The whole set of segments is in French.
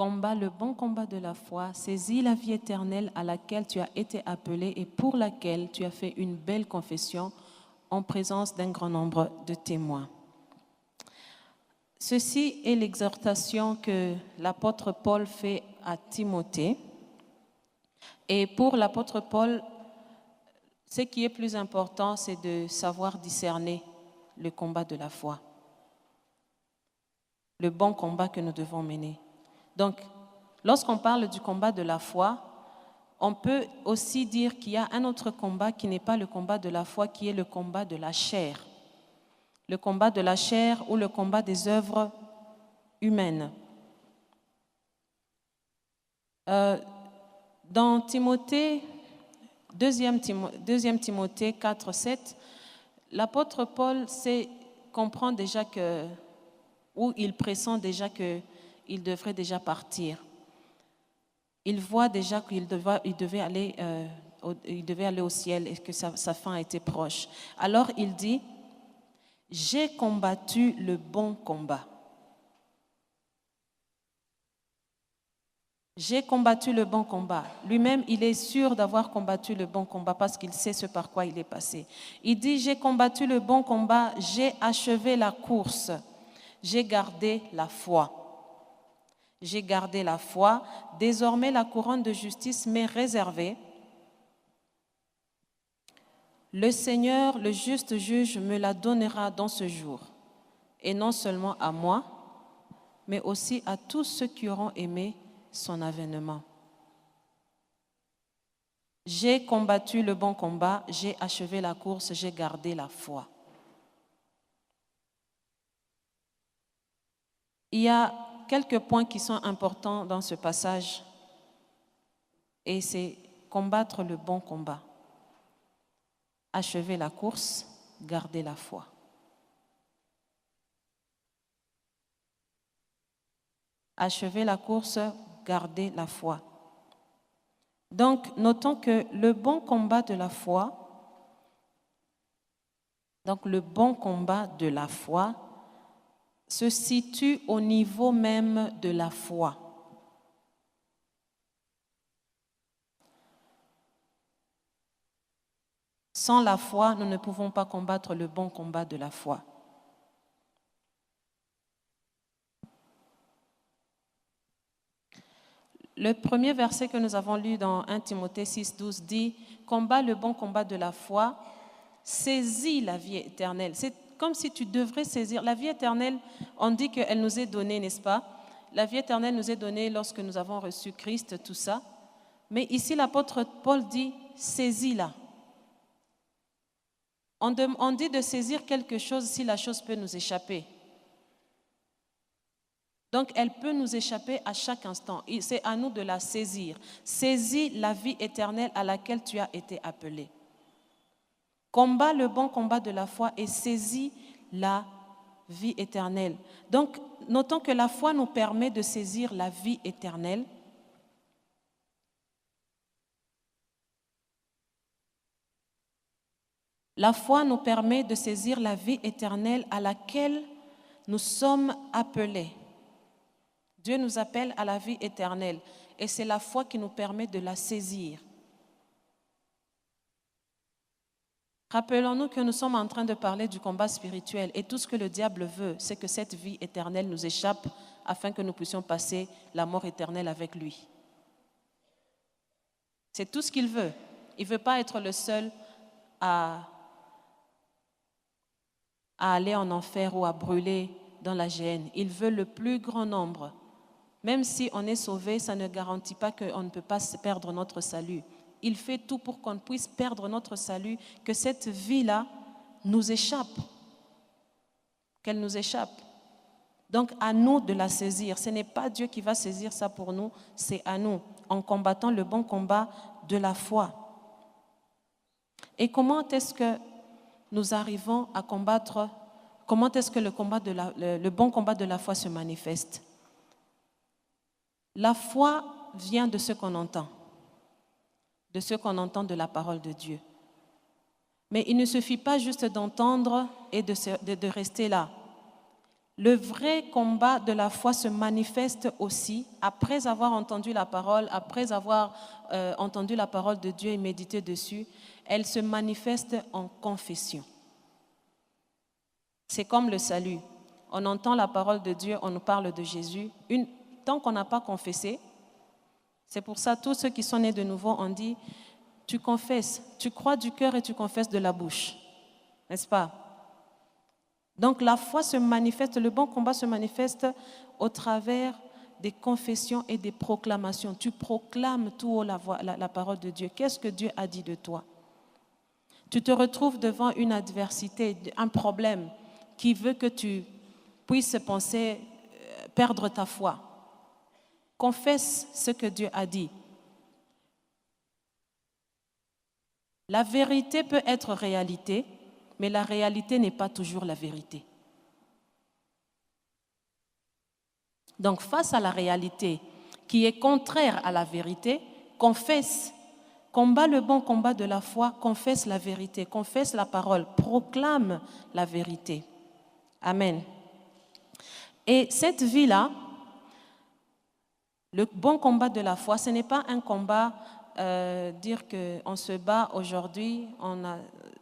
Combat le bon combat de la foi, saisis la vie éternelle à laquelle tu as été appelé et pour laquelle tu as fait une belle confession en présence d'un grand nombre de témoins. Ceci est l'exhortation que l'apôtre Paul fait à Timothée. Et pour l'apôtre Paul, ce qui est plus important, c'est de savoir discerner le combat de la foi, le bon combat que nous devons mener. Donc, lorsqu'on parle du combat de la foi, on peut aussi dire qu'il y a un autre combat qui n'est pas le combat de la foi, qui est le combat de la chair. Le combat de la chair ou le combat des œuvres humaines. Dans Timothée, 2 Timothée 4, 7, l'apôtre Paul comprend déjà ou il pressent déjà qu'il devrait déjà partir. Il voit déjà qu'il devait aller au ciel et que sa fin était proche. Alors il dit, j'ai combattu le bon combat. J'ai combattu le bon combat. Lui-même, il est sûr d'avoir combattu le bon combat parce qu'il sait ce par quoi il est passé. Il dit, j'ai combattu le bon combat, j'ai achevé la course, j'ai gardé la foi. J'ai gardé la foi. Désormais, la couronne de justice m'est réservée. Le Seigneur, le juste juge, me la donnera dans ce jour. Et non seulement à moi, mais aussi à tous ceux qui auront aimé son avènement. J'ai combattu le bon combat, j'ai achevé la course, j'ai gardé la foi. Il y a quelques points qui sont importants dans ce passage et c'est combattre le bon combat, achever la course, garder la foi. Achever la course, garder la foi. Donc, notons que le bon combat de la foi, se situe au niveau même de la foi. Sans la foi, nous ne pouvons pas combattre le bon combat de la foi. Le premier verset que nous avons lu dans 1 Timothée 6, 12 dit « Combat le bon combat de la foi, saisis la vie éternelle ». C'est comme si tu devrais saisir. La vie éternelle, on dit qu'elle nous est donnée, n'est-ce pas? La vie éternelle nous est donnée lorsque nous avons reçu Christ, tout ça. Mais ici, l'apôtre Paul dit « saisis-la ». On dit de saisir quelque chose si la chose peut nous échapper. Donc, elle peut nous échapper à chaque instant. C'est à nous de la saisir. Saisis la vie éternelle à laquelle tu as été appelé. Combat le bon combat de la foi et saisis la vie éternelle. Donc, notons que la foi nous permet de saisir la vie éternelle. La foi nous permet de saisir la vie éternelle à laquelle nous sommes appelés. Dieu nous appelle à la vie éternelle et c'est la foi qui nous permet de la saisir. Rappelons-nous que nous sommes en train de parler du combat spirituel et tout ce que le diable veut, c'est que cette vie éternelle nous échappe afin que nous puissions passer la mort éternelle avec lui. C'est tout ce qu'il veut. Il ne veut pas être le seul à aller en enfer ou à brûler dans la géhenne. Il veut le plus grand nombre. Même si on est sauvé, ça ne garantit pas qu'on ne peut pas perdre notre salut. Il fait tout pour qu'on puisse perdre notre salut, que cette vie-là nous échappe, qu'elle nous échappe. Donc à nous de la saisir. Ce n'est pas Dieu qui va saisir ça pour nous, c'est à nous, en combattant le bon combat de la foi. Et comment est-ce que nous arrivons à combattre, comment est-ce que le bon combat de la foi se manifeste? La foi vient de ce qu'on entend, de la parole de Dieu. Mais il ne suffit pas juste d'entendre et de rester là. Le vrai combat de la foi se manifeste aussi après avoir entendu la parole, après avoir entendu la parole de Dieu et médité dessus. Elle se manifeste en confession. C'est comme le salut. On entend la parole de Dieu, on nous parle de Jésus. Tant qu'on n'a pas confessé, c'est pour ça tous ceux qui sont nés de nouveau ont dit, tu confesses, tu crois du cœur et tu confesses de la bouche. N'est-ce pas? Donc la foi se manifeste, le bon combat se manifeste au travers des confessions et des proclamations. Tu proclames tout haut la parole de Dieu. Qu'est-ce que Dieu a dit de toi? Tu te retrouves devant une adversité, un problème qui veut que tu puisses penser perdre ta foi. Confesse ce que Dieu a dit. La vérité peut être réalité, mais la réalité n'est pas toujours la vérité. Donc, face à la réalité qui est contraire à la vérité, confesse, combat le bon combat de la foi, confesse la vérité, confesse la parole, proclame la vérité. Amen. Et cette vie-là, le bon combat de la foi, ce n'est pas un combat, dire qu'on se bat aujourd'hui,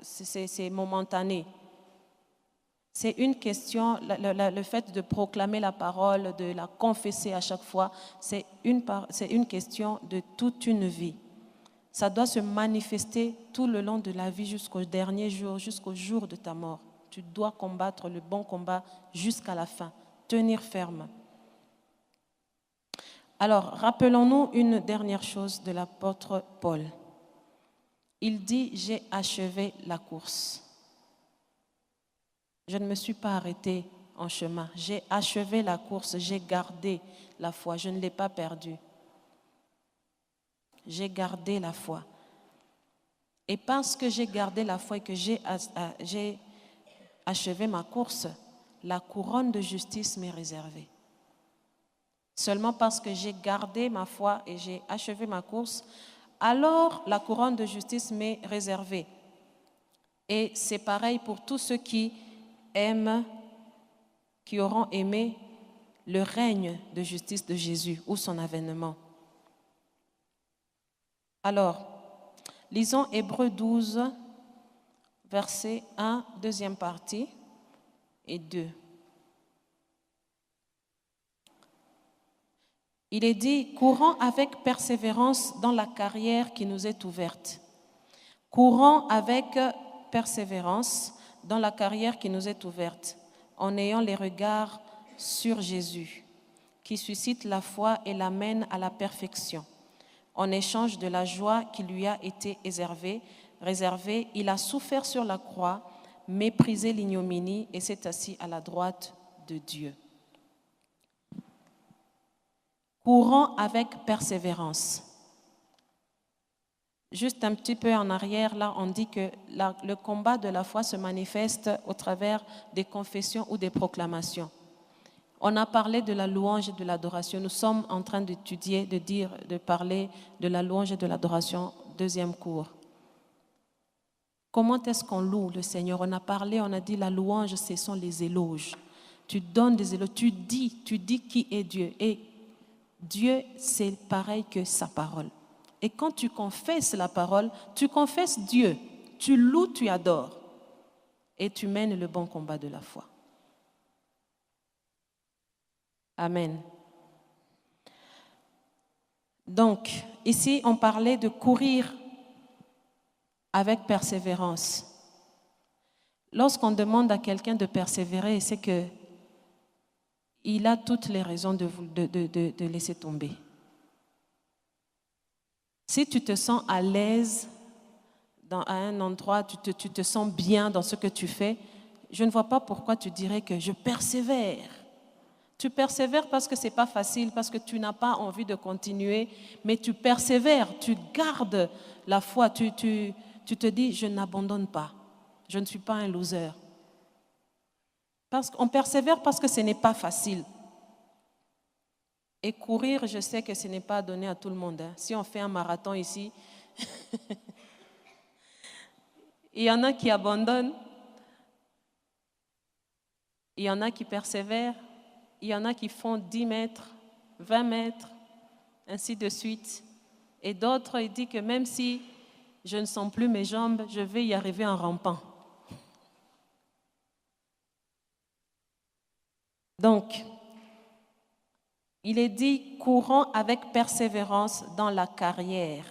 c'est momentané. C'est une question, le fait de proclamer la parole, de la confesser à chaque fois, c'est une question de toute une vie. Ça doit se manifester tout le long de la vie jusqu'au dernier jour, jusqu'au jour de ta mort. Tu dois combattre le bon combat jusqu'à la fin, tenir ferme. Alors, rappelons-nous une dernière chose de l'apôtre Paul. Il dit « J'ai achevé la course ». Je ne me suis pas arrêtée en chemin. J'ai achevé la course, j'ai gardé la foi. Je ne l'ai pas perdue. J'ai gardé la foi. Et parce que j'ai gardé la foi et que j'ai achevé ma course, la couronne de justice m'est réservée. Seulement parce que j'ai gardé ma foi et j'ai achevé ma course, alors la couronne de justice m'est réservée. Et c'est pareil pour tous ceux qui auront aimé le règne de justice de Jésus ou son avènement. Alors, lisons Hébreux 12, verset 1, deuxième partie, et 2. Il est dit, courons avec persévérance dans la carrière qui nous est ouverte. Courons avec persévérance dans la carrière qui nous est ouverte, en ayant les regards sur Jésus, qui suscite la foi et l'amène à la perfection. En échange de la joie qui lui a été réservée, il a souffert sur la croix, méprisé l'ignominie et s'est assis à la droite de Dieu. Courons avec persévérance. Juste un petit peu en arrière, là, on dit que le combat de la foi se manifeste au travers des confessions ou des proclamations. On a parlé de la louange et de l'adoration. Nous sommes en train d'étudier, de parler de la louange et de l'adoration, deuxième cours. Comment est-ce qu'on loue le Seigneur? On a dit la louange, ce sont les éloges. Tu donnes des éloges, tu dis qui est Dieu. Et Dieu, c'est pareil que sa parole. Et quand tu confesses la parole, tu confesses Dieu. Tu loues, tu adores. Et tu mènes le bon combat de la foi. Amen. Donc, ici, on parlait de courir avec persévérance. Lorsqu'on demande à quelqu'un de persévérer, c'est que il a toutes les raisons de laisser tomber. Si tu te sens à l'aise à un endroit, tu te sens bien dans ce que tu fais, je ne vois pas pourquoi tu dirais que je persévère. Tu persévères parce que ce n'est pas facile, parce que tu n'as pas envie de continuer, mais tu persévères, tu gardes la foi, tu te dis, je n'abandonne pas, je ne suis pas un loser. Parce qu'on persévère parce que ce n'est pas facile. Et courir, je sais que ce n'est pas donné à tout le monde. Si on fait un marathon ici, il y en a qui abandonnent. Il y en a qui persévèrent, il y en a qui font 10 mètres, 20 mètres, ainsi de suite. Et d'autres, il dit que même si je ne sens plus mes jambes, je vais y arriver en rampant. Donc, il est dit, courons avec persévérance dans la carrière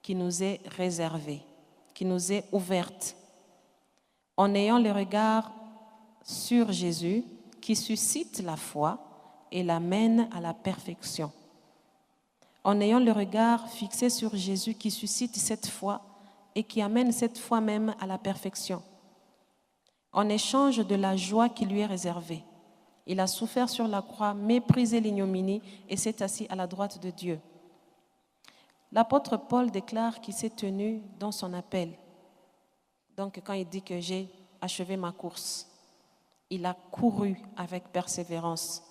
qui nous est réservée, qui nous est ouverte, en ayant le regard sur Jésus qui suscite la foi et l'amène à la perfection. En ayant le regard fixé sur Jésus qui suscite cette foi et qui amène cette foi même à la perfection. En échange de la joie qui lui est réservée, il a souffert sur la croix, méprisé l'ignominie et s'est assis à la droite de Dieu. L'apôtre Paul déclare qu'il s'est tenu dans son appel. Donc quand il dit que j'ai achevé ma course, il a couru avec persévérance.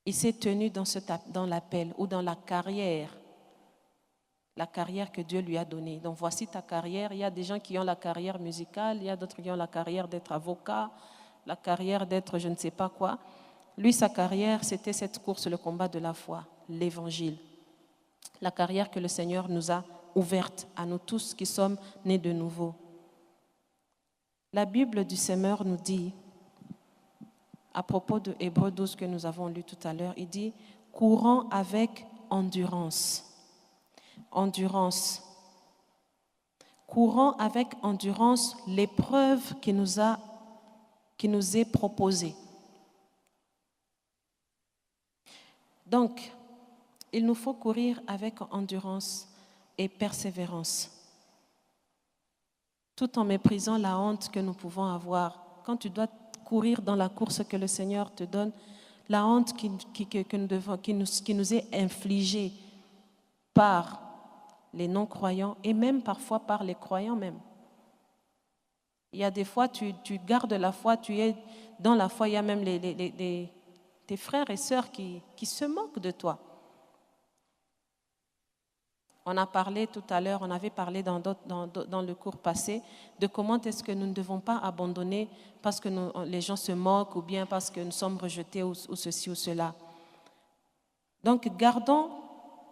Il s'est tenu dans l'appel ou dans la carrière que Dieu lui a donnée. Donc voici ta carrière. Il y a des gens qui ont la carrière musicale, il y a d'autres qui ont la carrière d'être avocat, la carrière d'être je ne sais pas quoi. Lui, sa carrière, c'était cette course, le combat de la foi, l'évangile. La carrière que le Seigneur nous a ouverte à nous tous qui sommes nés de nouveau. La Bible du Semeur nous dit, à propos de Hébreux 12 que nous avons lu tout à l'heure, il dit « courant avec endurance ». Endurance. Courant avec endurance l'épreuve qui nous est proposée. Donc, il nous faut courir avec endurance et persévérance, tout en méprisant la honte que nous pouvons avoir. Quand tu dois courir dans la course que le Seigneur te donne, la honte qui nous est infligée par les non-croyants et même parfois par les croyants même. Il y a des fois, tu gardes la foi, tu es dans la foi, il y a même tes frères et sœurs qui se moquent de toi. On a parlé tout à l'heure, on avait parlé dans le cours passé de comment est-ce que nous ne devons pas abandonner parce que les gens se moquent ou bien parce que nous sommes rejetés ou ceci ou cela. Donc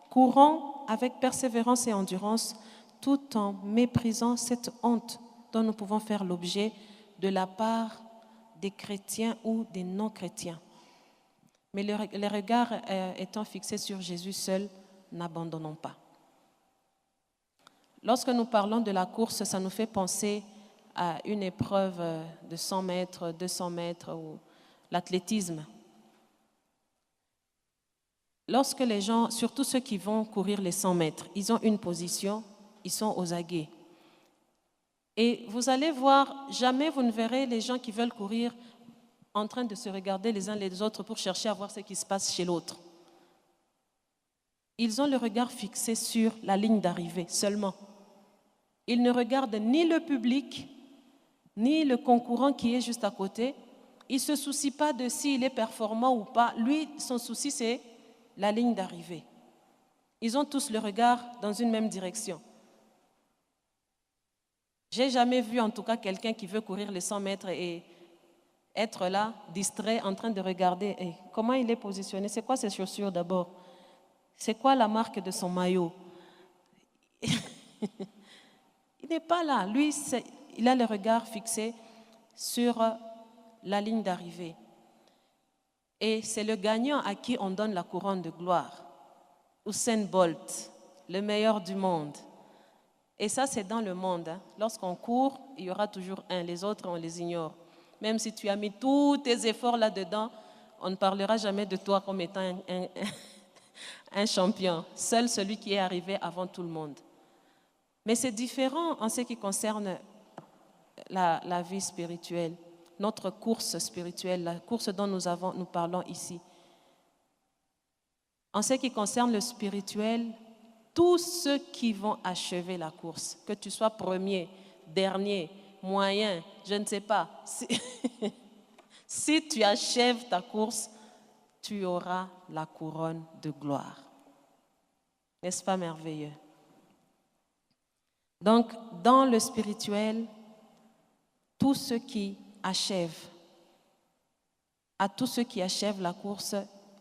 courons avec persévérance et endurance tout en méprisant cette honte dont nous pouvons faire l'objet de la part des chrétiens ou des non-chrétiens. Mais les regards étant fixés sur Jésus seul, n'abandonnons pas. Lorsque nous parlons de la course, ça nous fait penser à une épreuve de 100 mètres, 200 mètres ou l'athlétisme. Lorsque les gens, surtout ceux qui vont courir les 100 mètres, ils ont une position, ils sont aux aguets. Et vous allez voir, jamais vous ne verrez les gens qui veulent courir en train de se regarder les uns les autres pour chercher à voir ce qui se passe chez l'autre. Ils ont le regard fixé sur la ligne d'arrivée seulement. Ils ne regardent ni le public, ni le concurrent qui est juste à côté. Ils ne se soucient pas de s'il est performant ou pas. Lui, son souci, c'est la ligne d'arrivée. Ils ont tous le regard dans une même direction. J'ai jamais vu en tout cas quelqu'un qui veut courir les 100 mètres et être là, distrait, en train de regarder comment il est positionné. C'est quoi ses chaussures d'abord? C'est quoi la marque de son maillot? Il n'est pas là. Lui, il a le regard fixé sur la ligne d'arrivée. Et c'est le gagnant à qui on donne la couronne de gloire. Usain Bolt, le meilleur du monde. Et ça, c'est dans le monde. Lorsqu'on court, il y aura toujours un. Les autres, on les ignore. Même si tu as mis tous tes efforts là-dedans, on ne parlera jamais de toi comme étant un champion. Seul celui qui est arrivé avant tout le monde. Mais c'est différent en ce qui concerne la vie spirituelle, notre course spirituelle, la course dont nous parlons ici. En ce qui concerne le spirituel, tous ceux qui vont achever la course, que tu sois premier, dernier, moyen, je ne sais pas, si tu achèves ta course, tu auras la couronne de gloire. N'est-ce pas merveilleux? Donc, dans le spirituel, tous ceux qui achèvent. À tous ceux qui achèvent la course,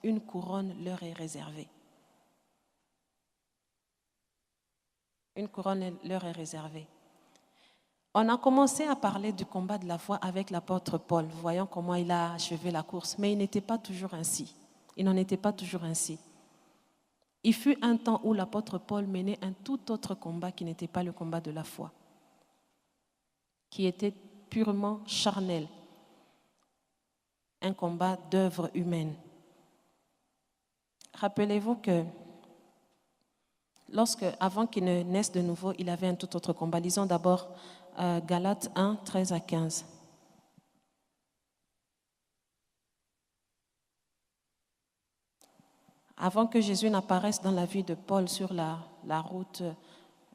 une couronne leur est réservée. Une couronne leur est réservée. On a commencé à parler du combat de la foi avec l'apôtre Paul, voyant comment il a achevé la course, mais il n'était pas toujours ainsi. Il n'en était pas toujours ainsi. Il fut un temps où l'apôtre Paul menait un tout autre combat qui n'était pas le combat de la foi, qui était purement charnel, un combat d'œuvre humaine. Rappelez-vous que avant qu'il ne naisse de nouveau, il avait un tout autre combat. Lisons d'abord Galates 1, 13 à 15. Avant que Jésus n'apparaisse dans la vie de Paul sur la route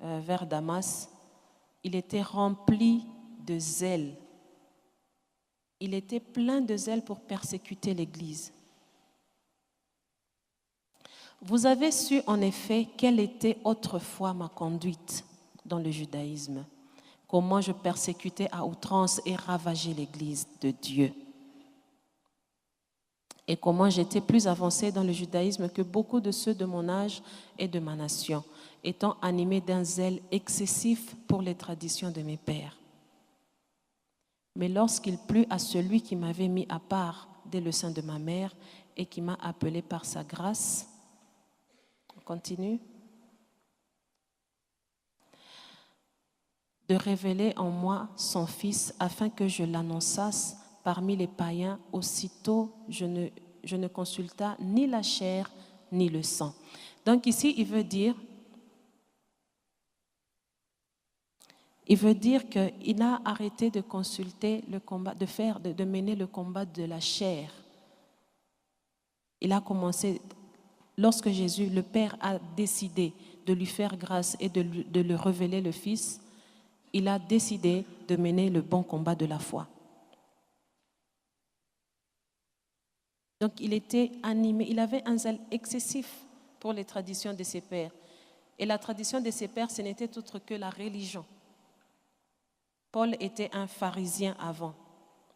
vers Damas, il était rempli de zèle. Il était plein de zèle pour persécuter l'Église. Vous avez su en effet quelle était autrefois ma conduite dans le judaïsme, comment je persécutais à outrance et ravageais l'Église de Dieu, et comment j'étais plus avancé dans le judaïsme que beaucoup de ceux de mon âge et de ma nation, étant animé d'un zèle excessif pour les traditions de mes pères. Mais lorsqu'il plut à celui qui m'avait mis à part dès le sein de ma mère et qui m'a appelé par sa grâce, on continue, de révéler en moi son Fils afin que je l'annonçasse parmi les païens, aussitôt je ne consulta ni la chair ni le sang. Donc ici, il veut dire qu'il a arrêté de consulter le combat, de mener le combat de la chair. Il a commencé, lorsque Jésus, le Père, a décidé de lui faire grâce et de lui révéler le Fils, il a décidé de mener le bon combat de la foi. Donc il était animé, il avait un zèle excessif pour les traditions de ses pères. Et la tradition de ses pères, ce n'était autre que la religion. Paul était un pharisien avant.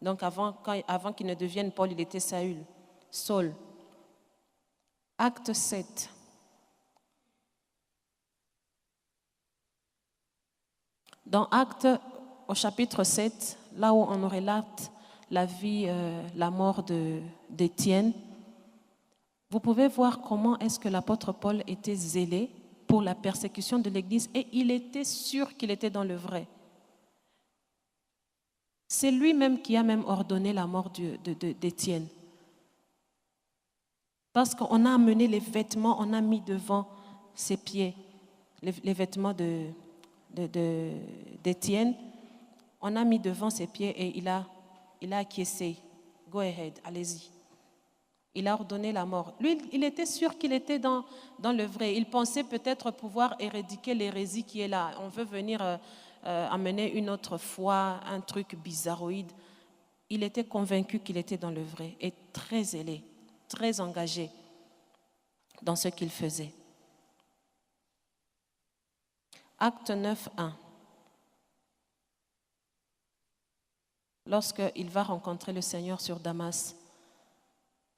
Donc avant qu'il ne devienne Paul, il était Saul. Acte 7. Dans Acte, au chapitre 7, là où on relate la vie, la mort d'Étienne, vous pouvez voir comment est-ce que l'apôtre Paul était zélé pour la persécution de l'Église et il était sûr qu'il était dans le vrai. C'est lui-même qui a même ordonné la mort d'Étienne. Parce qu'on a amené les vêtements, on a mis devant ses pieds, les vêtements d'Étienne, on a mis devant ses pieds et il a acquiescé. Go ahead, allez-y. Il a ordonné la mort. Lui, il était sûr qu'il était dans le vrai. Il pensait peut-être pouvoir éradiquer l'hérésie qui est là. On veut venir amener une autre foi, un truc bizarroïde. Il était convaincu qu'il était dans le vrai et très zélé, très engagé dans ce qu'il faisait. Acte 9, 1. Lorsqu'il va rencontrer le Seigneur sur Damas,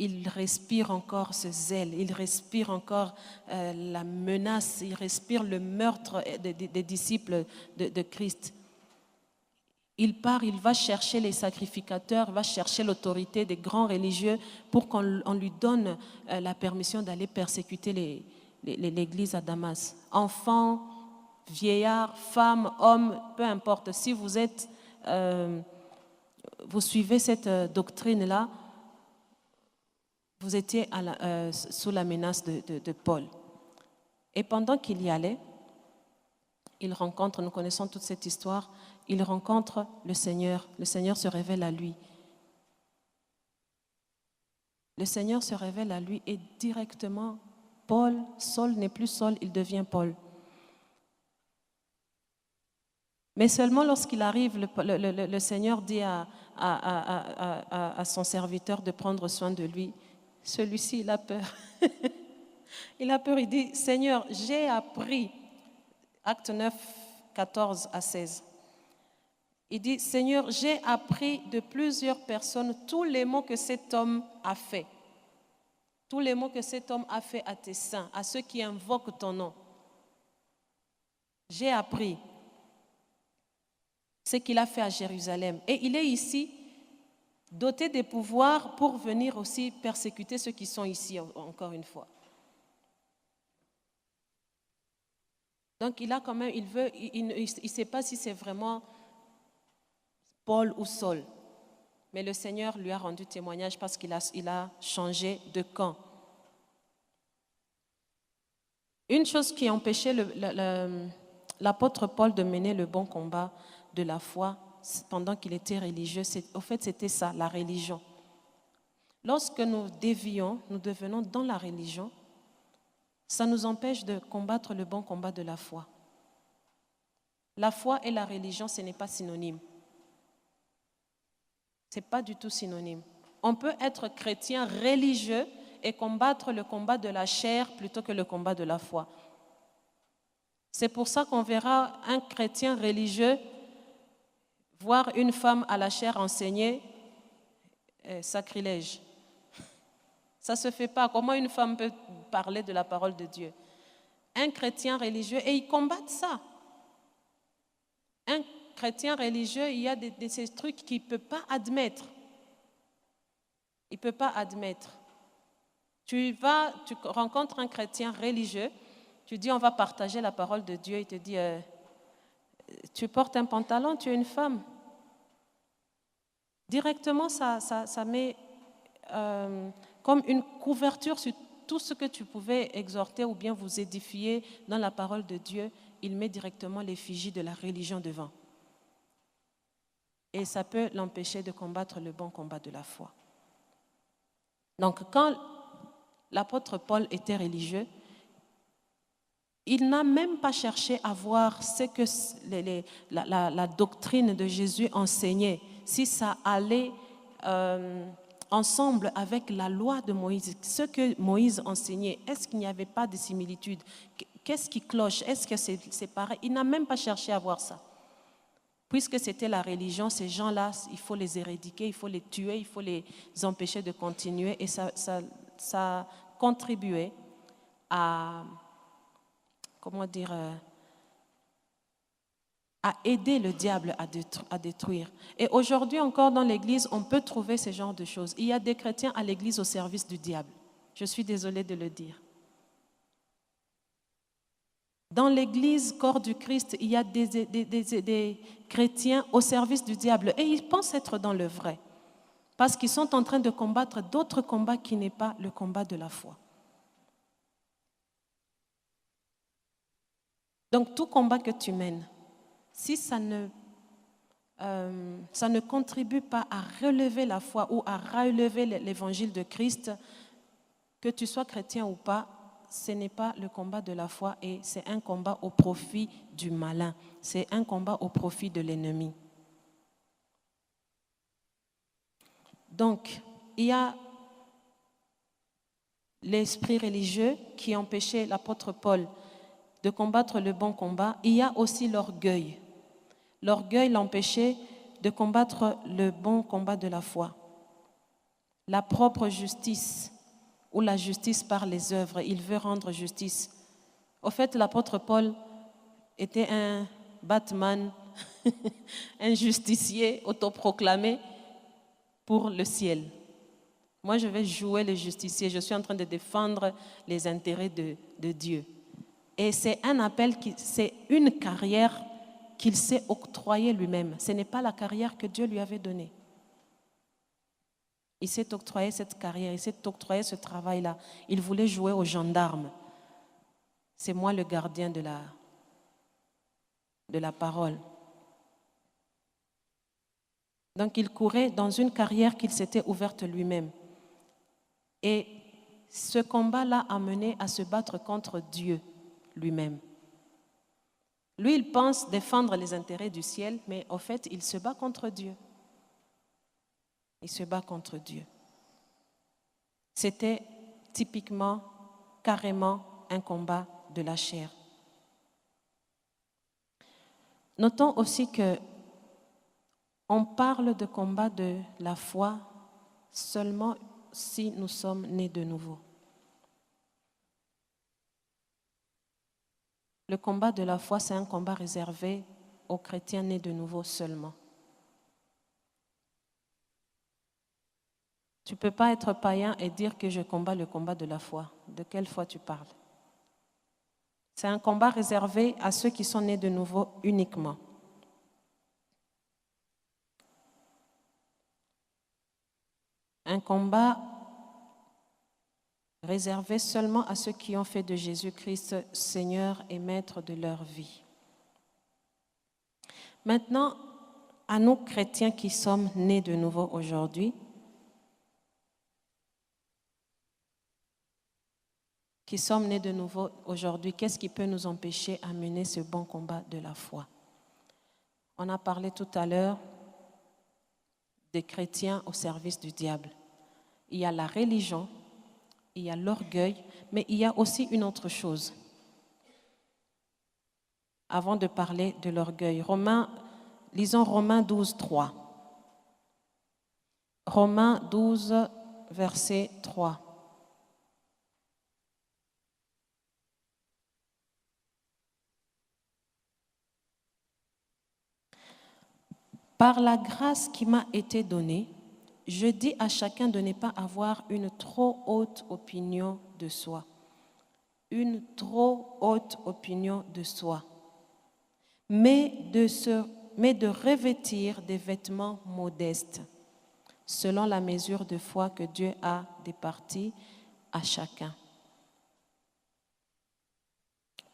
il respire encore ce zèle, il respire encore la menace, il respire le meurtre des disciples de Christ. Il part, il va chercher les sacrificateurs, va chercher l'autorité des grands religieux pour qu'on lui donne la permission d'aller persécuter l'Église à Damas. Enfants, vieillards, femmes, hommes, peu importe. Si vous suivez cette doctrine-là, vous étiez sous la menace de Paul. Et pendant qu'il y allait, il rencontre, nous connaissons toute cette histoire, il rencontre le Seigneur se révèle à lui. Le Seigneur se révèle à lui et directement, Saul n'est plus Saul, il devient Paul. Mais seulement lorsqu'il arrive, le Seigneur dit à son serviteur de prendre soin de lui. Celui-ci, il a peur. Il a peur, il dit, Seigneur, j'ai appris, Acte 9, 14 à 16. Il dit, Seigneur, j'ai appris de plusieurs personnes tous les maux que cet homme a fait. Tous les maux que cet homme a fait à tes saints, à ceux qui invoquent ton nom. J'ai appris ce qu'il a fait à Jérusalem. Et il est ici, doté des pouvoirs pour venir aussi persécuter ceux qui sont ici, encore une fois. Donc il a quand même, il ne sait pas si c'est vraiment Paul ou Saul. Mais le Seigneur lui a rendu témoignage parce qu'il a changé de camp. Une chose qui empêchait l'apôtre Paul de mener le bon combat de la foi pendant qu'il était religieux, au fait c'était ça, la religion. Lorsque nous dévions, nous devenons dans la religion, ça nous empêche de combattre le bon combat de la foi. La foi et la religion, ce n'est pas synonyme. Ce n'est pas du tout synonyme. On peut être chrétien religieux et combattre le combat de la chair plutôt que le combat de la foi. C'est pour ça qu'on verra un chrétien religieux voir une femme à la chair enseigner, sacrilège. Ça ne se fait pas. Comment une femme peut parler de la parole de Dieu? Un chrétien religieux, et ils combattent ça. Un chrétien religieux, il y a ces trucs qu'il ne peut pas admettre. Il ne peut pas admettre. Tu rencontres un chrétien religieux, tu dis on va partager la parole de Dieu, il te dit tu portes un pantalon, tu es une femme. Directement, ça met comme une couverture sur tout ce que tu pouvais exhorter ou bien vous édifier dans la parole de Dieu. Il met directement l'effigie de la religion devant. Et ça peut l'empêcher de combattre le bon combat de la foi. Donc, quand l'apôtre Paul était religieux, il n'a même pas cherché à voir ce que la doctrine de Jésus enseignait, si ça allait ensemble avec la loi de Moïse, ce que Moïse enseignait. Est-ce qu'il n'y avait pas de similitude? Qu'est-ce qui cloche? Est-ce que c'est pareil? Il n'a même pas cherché à voir ça. Puisque c'était la religion, ces gens-là, il faut les éradiquer, il faut les tuer, il faut les empêcher de continuer. Et ça contribuait à, à aider le diable à détruire. Et aujourd'hui encore dans l'Église, on peut trouver ce genre de choses. Il y a des chrétiens à l'Église au service du diable. Je suis désolée de le dire. Dans l'Église, corps du Christ, il y a des chrétiens au service du diable et ils pensent être dans le vrai parce qu'ils sont en train de combattre d'autres combats qui n'est pas le combat de la foi. Donc tout combat que tu mènes, si ça ne contribue pas à relever la foi ou à relever l'évangile de Christ, que tu sois chrétien ou pas, ce n'est pas le combat de la foi et c'est un combat au profit du malin. C'est un combat au profit de l'ennemi. Donc, il y a l'esprit religieux qui empêchait l'apôtre Paul de combattre le bon combat. Il y a aussi l'orgueil. L'orgueil l'empêchait de combattre le bon combat de la foi. La propre justice ou la justice par les œuvres. Il veut rendre justice. Au fait, l'apôtre Paul était un Batman, un justicier autoproclamé pour le ciel. Moi, je vais jouer le justicier. Je suis en train de défendre les intérêts de Dieu. Et c'est un appel, c'est une carrière qu'il s'est octroyée lui-même. Ce n'est pas la carrière que Dieu lui avait donnée. Il s'est octroyé cette carrière, il s'est octroyé ce travail-là. Il voulait jouer au gendarme. C'est moi le gardien de la parole. Donc il courait dans une carrière qu'il s'était ouverte lui-même. Et ce combat-là a mené à se battre contre Dieu lui-même. Lui, il pense défendre les intérêts du ciel, mais au fait, il se bat contre Dieu. Il se bat contre Dieu. C'était typiquement, carrément, un combat de la chair. Notons aussi que On parle de combat de la foi seulement si nous sommes nés de nouveau. Le combat de la foi, c'est un combat réservé aux chrétiens nés de nouveau seulement. Tu ne peux pas être païen et dire que je combats le combat de la foi. De quelle foi tu parles? C'est un combat réservé à ceux qui sont nés de nouveau uniquement. Un combat réservé seulement à ceux qui ont fait de Jésus-Christ Seigneur et Maître de leur vie. Maintenant, à nous chrétiens qui sommes nés de nouveau aujourd'hui, qu'est-ce qui peut nous empêcher à mener ce bon combat de la foi? On a parlé tout à l'heure des chrétiens au service du diable. Il y a la religion, il y a l'orgueil, mais il y a aussi une autre chose. Avant de parler de l'orgueil, lisons Romains 12, 3. Romains 12, verset 3. Par la grâce qui m'a été donnée, je dis à chacun de ne pas avoir une trop haute opinion de soi. Une trop haute opinion de soi. Mais de revêtir des vêtements modestes, selon la mesure de foi que Dieu a départie à chacun.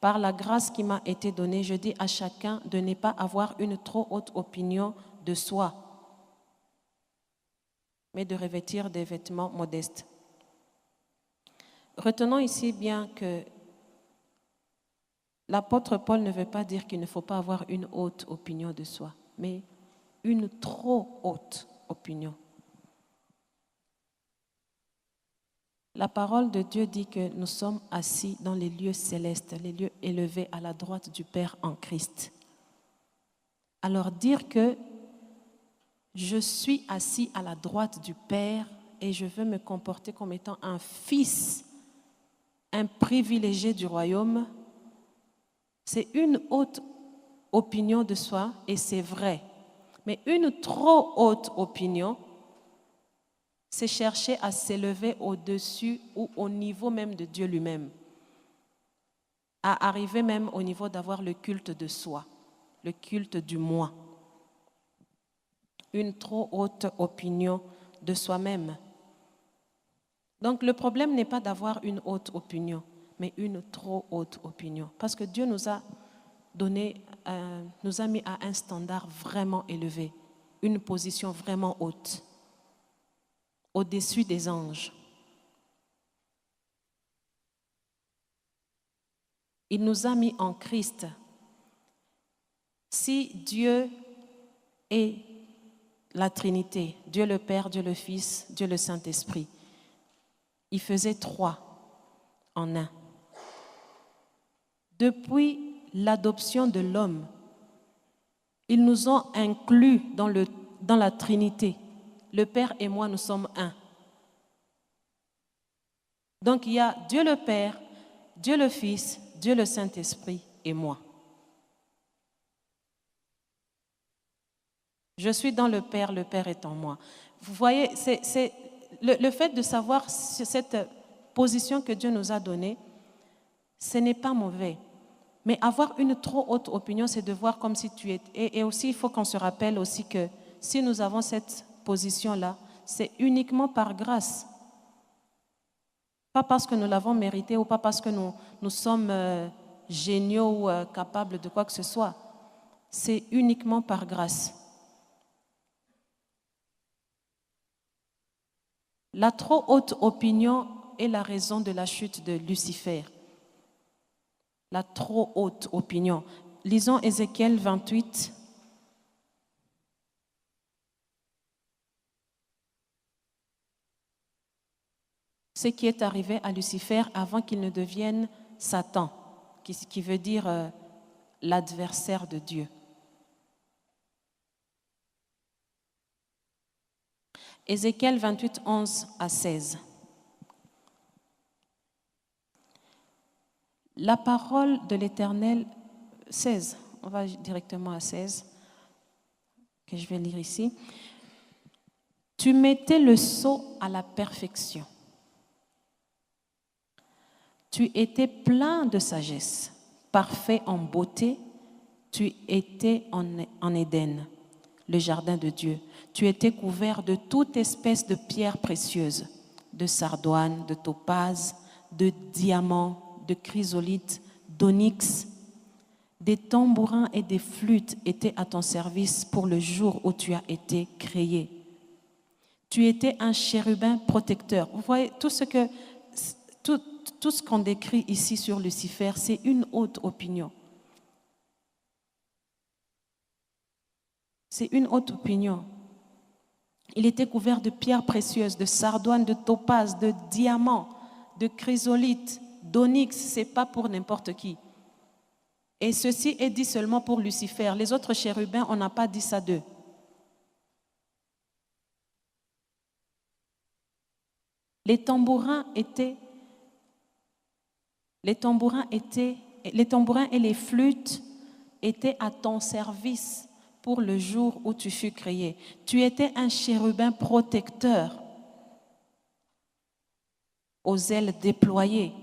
Par la grâce qui m'a été donnée, je dis à chacun de ne pas avoir une trop haute opinion de soi, mais de revêtir des vêtements modestes. Retenons ici bien que l'apôtre Paul ne veut pas dire qu'il ne faut pas avoir une haute opinion de soi, mais une trop haute opinion. La parole de Dieu dit que nous sommes assis dans les lieux célestes, les lieux élevés à la droite du Père en Christ. Alors dire que je suis assis à la droite du Père et je veux me comporter comme étant un fils, un privilégié du royaume, c'est une haute opinion de soi et c'est vrai. Mais une trop haute opinion, c'est chercher à s'élever au-dessus ou au niveau même de Dieu lui-même. À arriver même au niveau d'avoir le culte de soi, le culte du moi. Une trop haute opinion de soi-même. Donc le problème n'est pas d'avoir une haute opinion, mais une trop haute opinion. Parce que Dieu nous a mis à un standard vraiment élevé, une position vraiment haute, au-dessus des anges. Il nous a mis en Christ. Si Dieu est la Trinité, Dieu le Père, Dieu le Fils, Dieu le Saint-Esprit, il faisait trois en un. Depuis l'adoption de l'homme, ils nous ont inclus dans la Trinité. Le Père et moi, nous sommes un. Donc il y a Dieu le Père, Dieu le Fils, Dieu le Saint-Esprit et moi. Je suis dans le Père est en moi. Vous voyez, c'est le fait de savoir cette position que Dieu nous a donnée, ce n'est pas mauvais. Mais avoir une trop haute opinion, c'est de voir comme si tu es... Et aussi, il faut qu'on se rappelle aussi que si nous avons cette position-là, c'est uniquement par grâce. Pas parce que nous l'avons mérité ou pas parce que nous sommes géniaux ou capables de quoi que ce soit. C'est uniquement par grâce. La trop haute opinion est la raison de la chute de Lucifer. La trop haute opinion. Lisons Ézéchiel 28. Ce qui est arrivé à Lucifer avant qu'il ne devienne Satan, qui veut dire l'adversaire de Dieu. Ézéchiel 28, 11 à 16. La parole de l'Éternel, 16, on va directement à 16, que je vais lire ici. Tu mettais le sceau à la perfection. Tu étais plein de sagesse, parfait en beauté. Tu étais en Éden, le jardin de Dieu. Tu étais couvert de toute espèce de pierres précieuses, de sardoine, de topaze, de diamants, de chrysolite, d'onyx. Des tambourins et des flûtes étaient à ton service pour le jour où tu as été créé. Tu étais un chérubin protecteur. Vous voyez, tout ce qu'on décrit ici sur Lucifer, c'est une haute opinion. C'est une haute opinion. Il était couvert de pierres précieuses, de sardoine, de topaze, de diamants, de chrysolite, d'onyx. Ce n'est pas pour n'importe qui. Et ceci est dit seulement pour Lucifer. Les autres chérubins, on n'a pas dit ça d'eux. Les tambourins et les flûtes étaient à ton service pour le jour où tu fus créé. Tu étais un chérubin protecteur aux ailes déployées.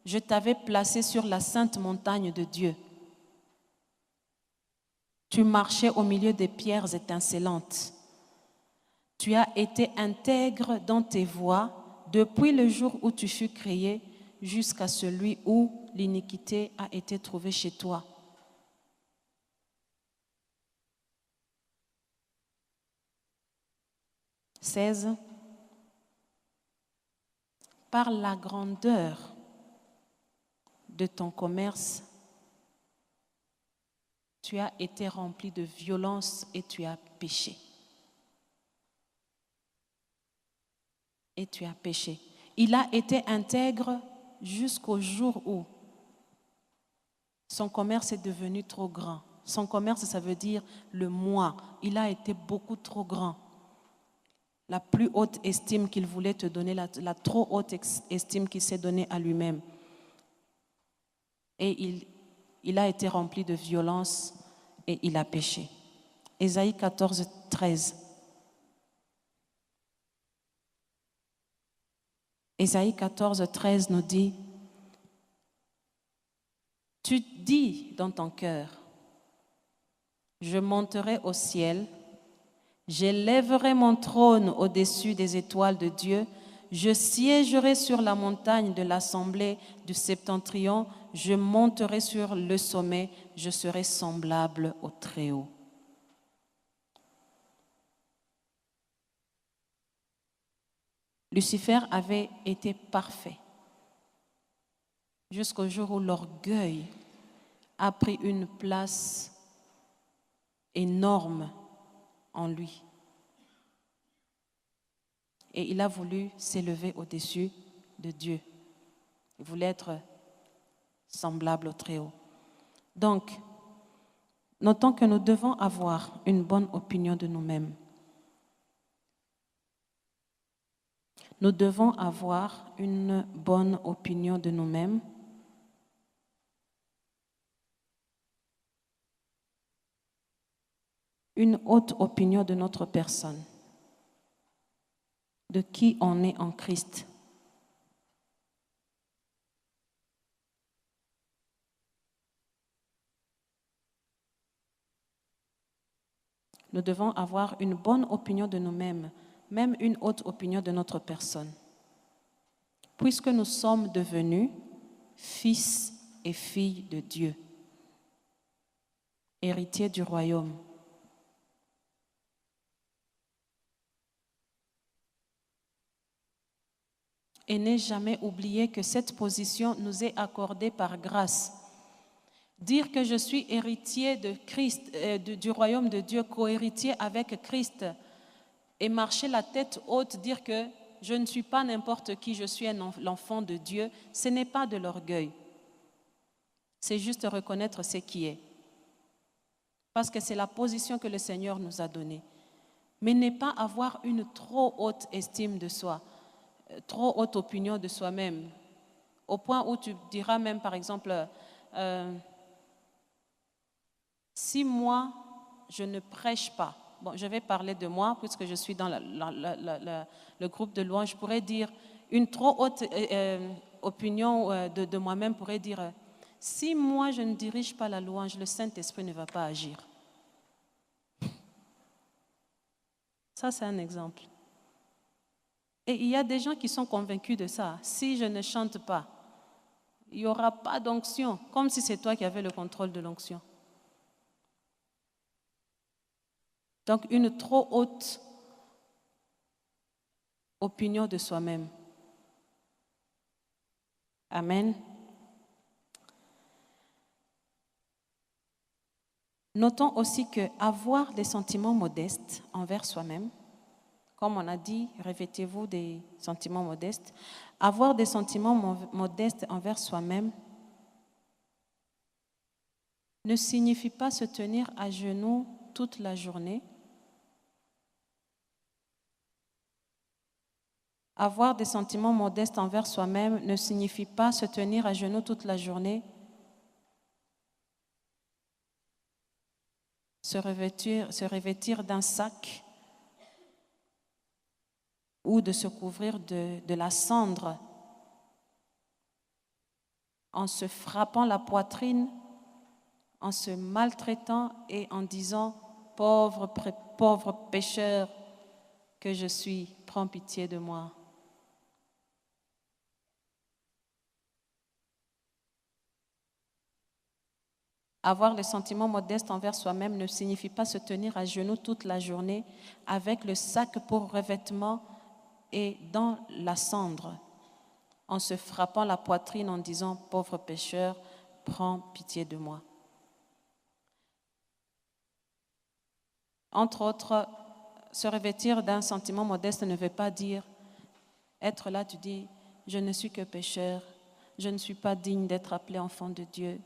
Je t'avais placé sur la sainte montagne de Dieu. Tu marchais au milieu des pierres étincelantes. Tu as été intègre dans tes voies depuis le jour où tu fus créé jusqu'à celui où l'iniquité a été trouvée chez toi. « 16. Par la grandeur de ton commerce, tu as été rempli de violence et tu as péché. Et tu as péché. Il a été intègre jusqu'au jour où son commerce est devenu trop grand. Son commerce, ça veut dire le moi. Il a été beaucoup trop grand. La plus haute estime qu'il voulait te donner, la trop haute estime qu'il s'est donnée à lui-même. Et il a été rempli de violence et il a péché. Ésaïe 14, 13. Ésaïe 14, 13 nous dit, tu dis dans ton cœur, je monterai au ciel, j'élèverai mon trône au-dessus des étoiles de Dieu, je siégerai sur la montagne de l'assemblée du septentrion, je monterai sur le sommet, je serai semblable au Très-Haut. Lucifer avait été parfait jusqu'au jour où l'orgueil a pris une place énorme en lui. Et il a voulu s'élever au-dessus de Dieu. Il voulait être semblable au Très-Haut. Donc, notons que nous devons avoir une bonne opinion de nous-mêmes. Nous devons avoir une bonne opinion de nous-mêmes. Une haute opinion de notre personne, de qui on est en Christ. Nous devons avoir une bonne opinion de nous-mêmes, même une haute opinion de notre personne. Puisque nous sommes devenus fils et filles de Dieu, héritiers du royaume. Et n'ai jamais oublié que cette position nous est accordée par grâce. Dire que je suis héritier de Christ, du royaume de Dieu, co-héritier avec Christ, et marcher la tête haute, dire que je ne suis pas n'importe qui, je suis l'enfant de Dieu, ce n'est pas de l'orgueil. C'est juste reconnaître ce qui est. Parce que c'est la position que le Seigneur nous a donnée. mais ne pas avoir une trop haute estime de soi, trop haute opinion de soi-même, au point où tu diras même, par exemple, si moi, je ne prêche pas, bon, je vais parler de moi, puisque je suis dans le groupe de louange, je pourrais dire, une trop haute opinion de moi-même pourrait dire, si moi, je ne dirige pas la louange, le Saint-Esprit ne va pas agir. Ça, c'est un exemple. Et il y a des gens qui sont convaincus de ça. Si je ne chante pas, il n'y aura pas d'onction, comme si c'est toi qui avais le contrôle de l'onction. Donc, une trop haute opinion de soi-même. Amen. Notons aussi qu'avoir des sentiments modestes envers soi-même, comme on a dit, revêtez-vous des sentiments modestes, avoir des sentiments modestes envers soi-même ne signifie pas se tenir à genoux toute la journée. Avoir des sentiments modestes envers soi-même ne signifie pas se tenir à genoux toute la journée, se revêtir d'un sac ou de se couvrir de la cendre en se frappant la poitrine, en se maltraitant et en disant « pauvre pécheur que je suis, prends pitié de moi ». Avoir le sentiment modeste envers soi-même ne signifie pas se tenir à genoux toute la journée avec le sac pour revêtement et dans la cendre, en se frappant la poitrine en disant « pauvre pécheur, prends pitié de moi ». Entre autres, se revêtir d'un sentiment modeste ne veut pas dire être là, tu dis « je ne suis que pécheur, je ne suis pas digne d'être appelé enfant de Dieu ».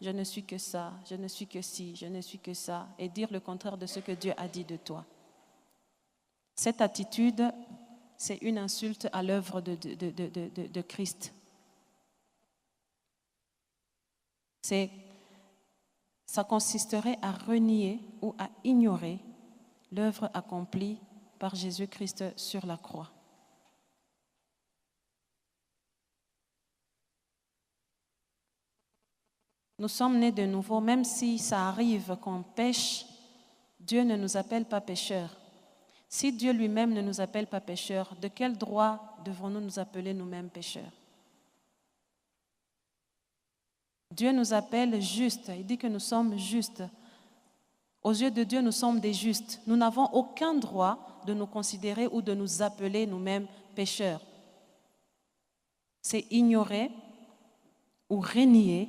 Je ne suis que ça, je ne suis que ci, je ne suis que ça, et dire le contraire de ce que Dieu a dit de toi. Cette attitude, c'est une insulte à l'œuvre de Christ. Ça consisterait à renier ou à ignorer l'œuvre accomplie par Jésus-Christ sur la croix. Nous sommes nés de nouveau, même si ça arrive qu'on pêche, Dieu ne nous appelle pas pécheurs. Si Dieu lui-même ne nous appelle pas pécheurs, de quel droit devons-nous nous appeler nous-mêmes pécheurs? Dieu nous appelle justes, il dit que nous sommes justes. Aux yeux de Dieu, nous sommes des justes. Nous n'avons aucun droit de nous considérer ou de nous appeler nous-mêmes pécheurs. C'est ignorer ou renier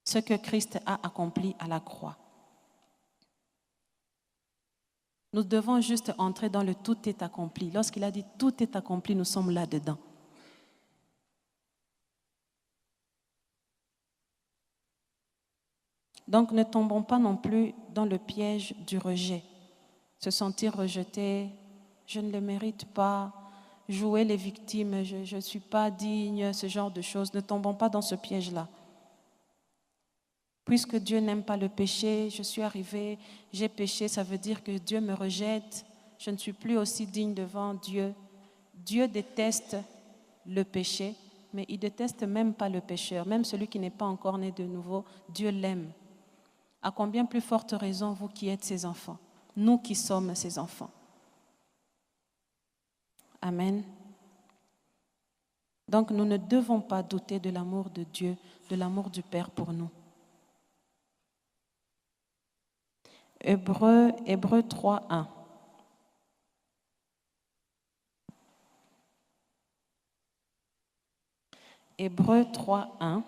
ce que Christ a accompli à la croix. Nous devons juste entrer dans le tout est accompli. Lorsqu'il a dit tout est accompli, nous sommes là-dedans. Donc ne tombons pas non plus dans le piège du rejet. Se sentir rejeté, je ne le mérite pas, jouer les victimes, je ne suis pas digne, ce genre de choses. Ne tombons pas dans ce piège-là. Puisque Dieu n'aime pas le péché, je suis arrivée, j'ai péché, ça veut dire que Dieu me rejette, je ne suis plus aussi digne devant Dieu. Dieu déteste le péché, mais il ne déteste même pas le pécheur. Même celui qui n'est pas encore né de nouveau, Dieu l'aime. À combien plus forte raison vous qui êtes ses enfants, nous qui sommes ses enfants. Amen. Donc nous ne devons pas douter de l'amour de Dieu, de l'amour du Père pour nous. Hébreux 3:1. Hébreux 3:1.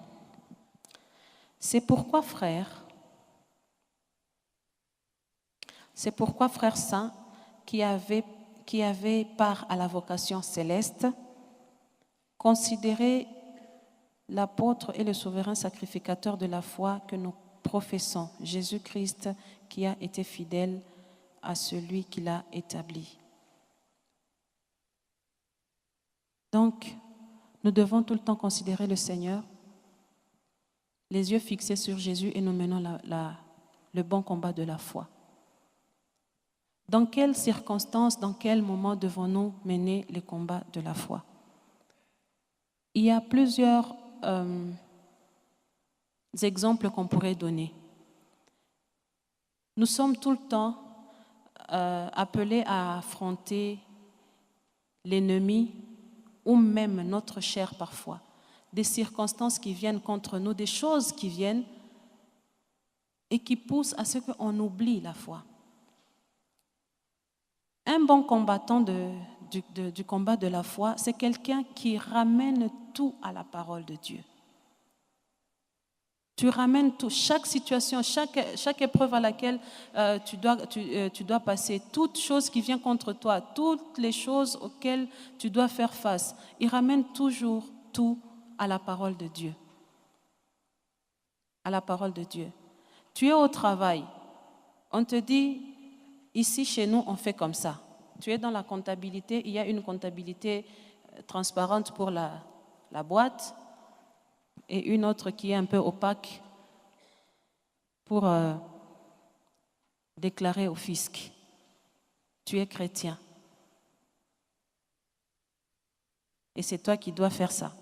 C'est pourquoi, frères saints, qui avaient part à la vocation céleste, considérez l'apôtre et le souverain sacrificateur de la foi que nous professons, Jésus-Christ, qui a été fidèle à celui qui l'a établi. Donc, nous devons tout le temps considérer le Seigneur, les yeux fixés sur Jésus et nous menons le bon combat de la foi. Dans quelles circonstances, dans quel moment devons-nous mener les combats de la foi? Il y a plusieurs exemples qu'on pourrait donner. Nous sommes tout le temps appelés à affronter l'ennemi ou même notre chair parfois. Des circonstances qui viennent contre nous, des choses qui viennent et qui poussent à ce qu'on oublie la foi. Un bon combattant du combat de la foi, c'est quelqu'un qui ramène tout à la parole de Dieu. Tu ramènes tout, chaque situation, chaque épreuve à laquelle tu dois passer, toute chose qui vient contre toi, toutes les choses auxquelles tu dois faire face, il ramène toujours tout à la parole de Dieu. À la parole de Dieu. Tu es au travail, on te dit, ici chez nous, on fait comme ça. Tu es dans la comptabilité, il y a une comptabilité transparente pour la boîte et une autre qui est un peu opaque pour déclarer au fisc. Tu es chrétien. Et c'est toi qui dois faire ça.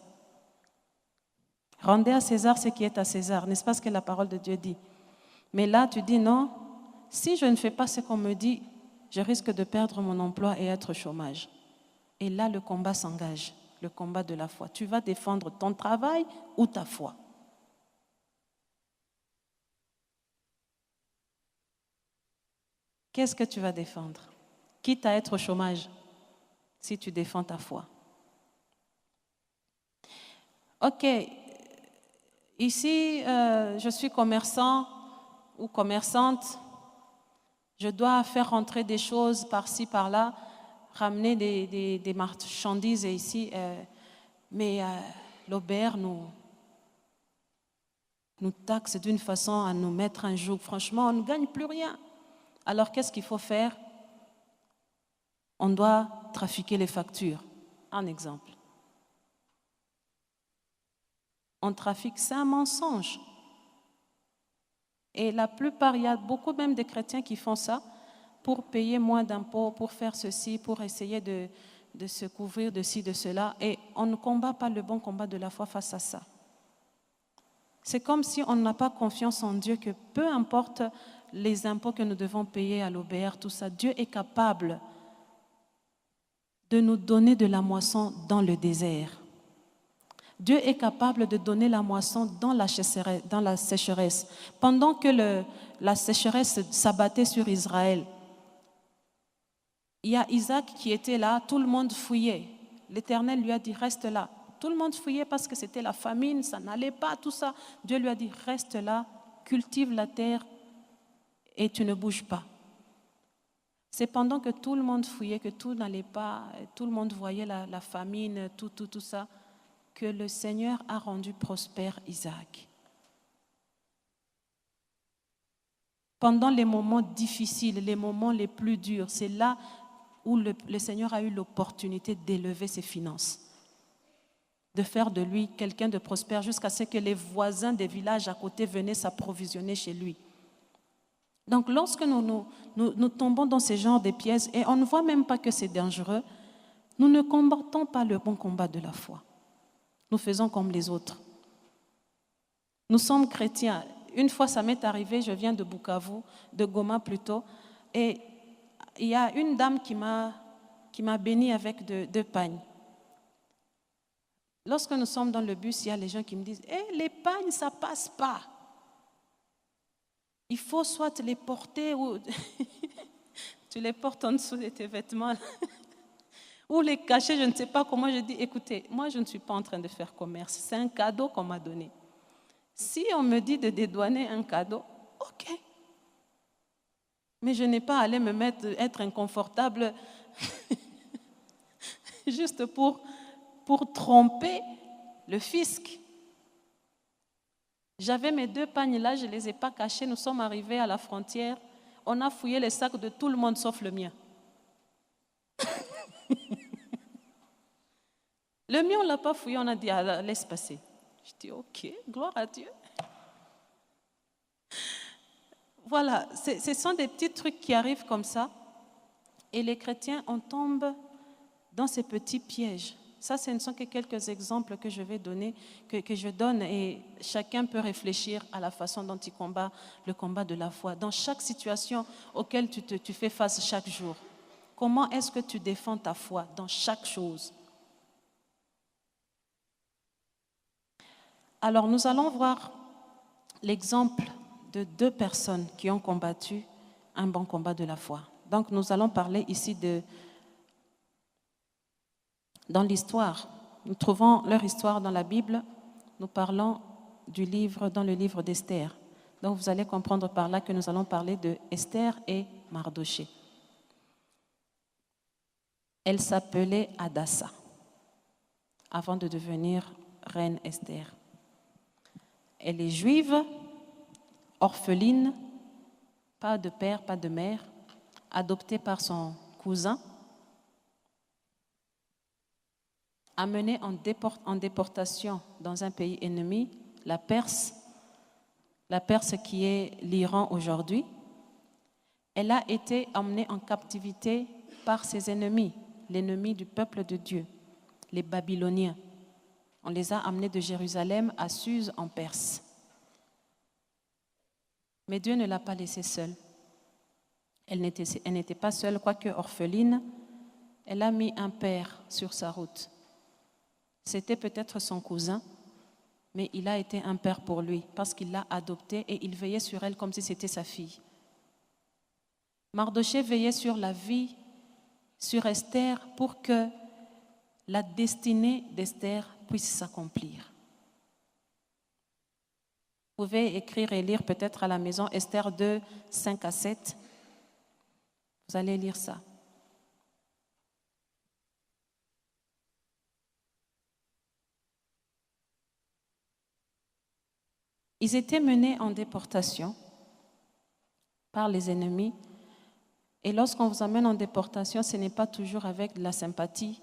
Rendez à César ce qui est à César, n'est-ce pas ce que la parole de Dieu dit? Mais là, tu dis non, si je ne fais pas ce qu'on me dit, je risque de perdre mon emploi et être au chômage. Et là, le combat s'engage, le combat de la foi. Tu vas défendre ton travail ou ta foi. Qu'est-ce que tu vas défendre? Quitte à être au chômage, si tu défends ta foi. Ok, ici, je suis commerçant ou commerçante. Je dois faire rentrer des choses par-ci, par-là, ramener des marchandises ici. Mais l'Aubert nous taxe d'une façon à nous mettre un joug. Franchement, on ne gagne plus rien. Alors, qu'est-ce qu'il faut faire? On doit trafiquer les factures. Un exemple. On trafique, c'est un mensonge. Et la plupart, il y a beaucoup même de chrétiens qui font ça pour payer moins d'impôts, pour faire ceci, pour essayer de se couvrir de ci, de cela. Et on ne combat pas le bon combat de la foi face à ça. C'est comme si on n'a pas confiance en Dieu, que peu importe les impôts que nous devons payer à l'OBR, tout ça, Dieu est capable de nous donner de la moisson dans le désert. Dieu est capable de donner la moisson dans la sécheresse. Pendant que la sécheresse s'abattait sur Israël, il y a Isaac qui était là, tout le monde fouillait. L'Éternel lui a dit, reste là. Tout le monde fouillait parce que c'était la famine, ça n'allait pas, tout ça. Dieu lui a dit, reste là, cultive la terre et tu ne bouges pas. C'est pendant que tout le monde fouillait, que tout n'allait pas, tout le monde voyait la famine, tout ça, que le Seigneur a rendu prospère Isaac. Pendant les moments difficiles, les moments les plus durs, c'est là où le Seigneur a eu l'opportunité d'élever ses finances, de faire de lui quelqu'un de prospère jusqu'à ce que les voisins des villages à côté venaient s'approvisionner chez lui. Donc lorsque nous tombons dans ce genre de pièges et on ne voit même pas que c'est dangereux, nous ne combattons pas le bon combat de la foi. Nous faisons comme les autres. Nous sommes chrétiens. Une fois, ça m'est arrivé, je viens de Bukavu, de Goma plutôt, et il y a une dame qui m'a béni avec deux pagnes. Lorsque nous sommes dans le bus, il y a les gens qui me disent « les pagnes, ça ne passe pas. Il faut soit les porter ou tu les portes en dessous de tes vêtements. » Ou les cacher, je ne sais pas comment. Je dis, écoutez, moi je ne suis pas en train de faire commerce, c'est un cadeau qu'on m'a donné. Si on me dit de dédouaner un cadeau, ok. Mais je n'ai pas à aller être inconfortable juste pour tromper le fisc. J'avais mes 2 pagnes là, je ne les ai pas cachés, nous sommes arrivés à la frontière. On a fouillé les sacs de tout le monde sauf le mien. Le mien, on ne l'a pas fouillé, on a dit, ah, laisse passer. Je dis, ok, gloire à Dieu. Voilà, ce sont des petits trucs qui arrivent comme ça. Et les chrétiens, on tombe dans ces petits pièges. Ça, ce ne sont que quelques exemples que je vais donner, que je donne, et chacun peut réfléchir à la façon dont il combat le combat de la foi. Dans chaque situation auquel tu fais face chaque jour, comment est-ce que tu défends ta foi dans chaque chose? Alors, nous allons voir l'exemple de 2 personnes qui ont combattu un bon combat de la foi. Donc, nous allons parler ici dans l'histoire. Nous trouvons leur histoire dans la Bible. Nous parlons dans le livre d'Esther. Donc, vous allez comprendre par là que nous allons parler de Esther et Mardoché. Elle s'appelait Hadassa avant de devenir reine Esther. Elle est juive, orpheline, pas de père, pas de mère, adoptée par son cousin, amenée en déportation dans un pays ennemi, la Perse qui est l'Iran aujourd'hui. Elle a été emmenée en captivité par ses ennemis, l'ennemi du peuple de Dieu, les Babyloniens. On les a amenés de Jérusalem à Suse en Perse. Mais Dieu ne l'a pas laissée seule. Elle n'était pas seule, quoique orpheline. Elle a mis un père sur sa route. C'était peut-être son cousin, mais il a été un père pour lui parce qu'il l'a adoptée et il veillait sur elle comme si c'était sa fille. Mardoché veillait sur la vie, sur Esther, pour que la destinée d'Esther puisse s'accomplir. Vous pouvez écrire et lire peut-être à la maison Esther 2, 5 à 7. Vous allez lire ça. Ils étaient menés en déportation par les ennemis. Et lorsqu'on vous amène en déportation, ce n'est pas toujours avec de la sympathie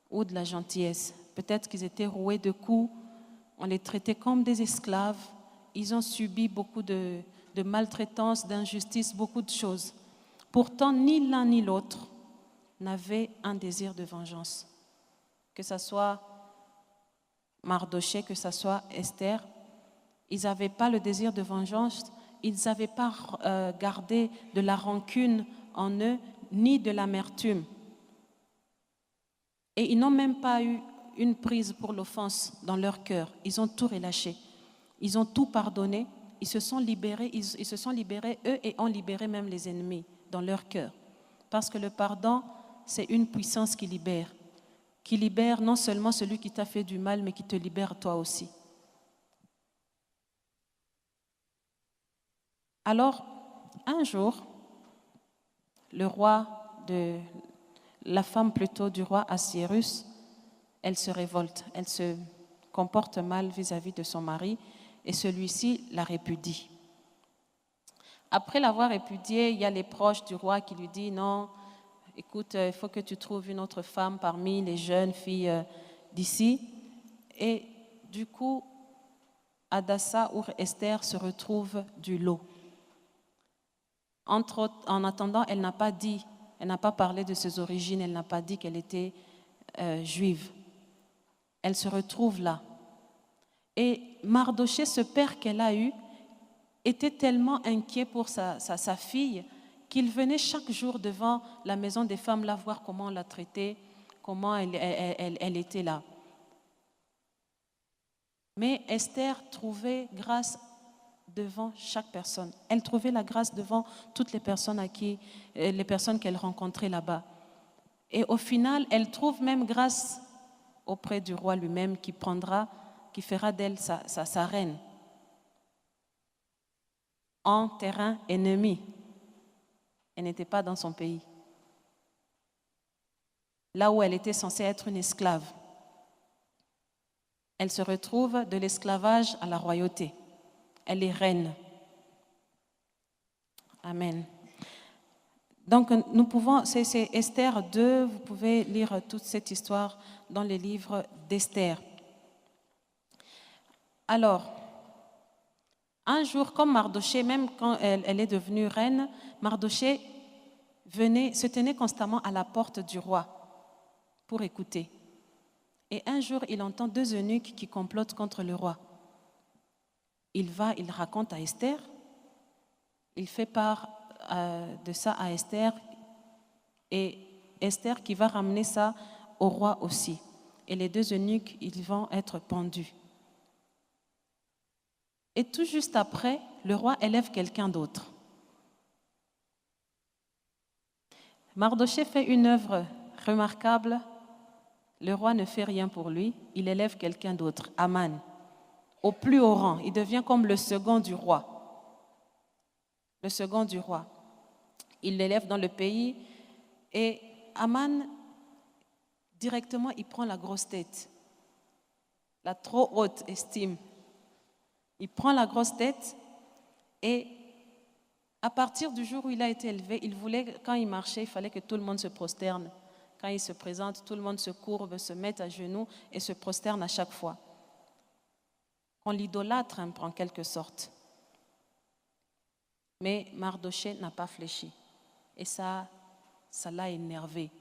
ou de la gentillesse. Peut-être qu'ils étaient roués de coups, on les traitait comme des esclaves. Ils ont subi beaucoup de maltraitance, d'injustice, beaucoup de choses. Pourtant, ni l'un ni l'autre n'avaient un désir de vengeance. Que ce soit Mardoché, que ce soit Esther, ils n'avaient pas le désir de vengeance, ils n'avaient pas gardé de la rancune en eux, ni de l'amertume. Et ils n'ont même pas eu une prise pour l'offense dans leur cœur. Ils ont tout relâché. Ils ont tout pardonné. Ils se sont libérés, eux, et ont libéré même les ennemis dans leur cœur. Parce que le pardon, c'est une puissance qui libère non seulement celui qui t'a fait du mal, mais qui te libère toi aussi. Alors, un jour, la femme plutôt du roi Assyrus, elle se révolte, elle se comporte mal vis-à-vis de son mari et celui-ci la répudie. Après l'avoir répudiée, il y a les proches du roi qui lui disent « Non, écoute, il faut que tu trouves une autre femme parmi les jeunes filles d'ici. » Et du coup, Hadassa ou Esther se retrouve du lot. En attendant, elle n'a pas parlé de ses origines, elle n'a pas dit qu'elle était juive. Elle se retrouve là. Et Mardoché, ce père qu'elle a eu, était tellement inquiet pour sa fille qu'il venait chaque jour devant la maison des femmes là voir comment on la traitait, comment elle était là. Mais Esther trouvait grâce devant chaque personne. Elle trouvait la grâce devant toutes les personnes qu'elle rencontrait là-bas. Et au final, elle trouve même grâce auprès du roi lui-même qui fera d'elle sa reine. En terrain ennemi. Elle n'était pas dans son pays. Là où elle était censée être une esclave. Elle se retrouve de l'esclavage à la royauté. Elle est reine. Amen. Donc, nous pouvons, c'est Esther 2, vous pouvez lire toute cette histoire dans les livres d'Esther. Alors, un jour, comme Mardochée, même quand elle est devenue reine, Mardochée se tenait constamment à la porte du roi pour écouter. Et un jour, il entend 2 eunuques qui complotent contre le roi. Il raconte à Esther, il fait part de ça à Esther, et Esther qui va ramener ça au roi aussi. Et les 2 eunuques, ils vont être pendus. Et tout juste après, le roi élève quelqu'un d'autre. Mardochée fait une œuvre remarquable. Le roi ne fait rien pour lui, il élève quelqu'un d'autre, Aman, au plus haut rang. Il devient comme le second du roi. Le second du roi. Il l'élève dans le pays et Aman, directement, il prend la grosse tête, la trop haute estime. Il prend la grosse tête et à partir du jour où il a été élevé, il voulait, quand il marchait, il fallait que tout le monde se prosterne. Quand il se présente, tout le monde se courbe, se met à genoux et se prosterne à chaque fois. On l'idolâtre en quelque sorte. Mais Mardochée n'a pas fléchi. Et ça l'a énervé.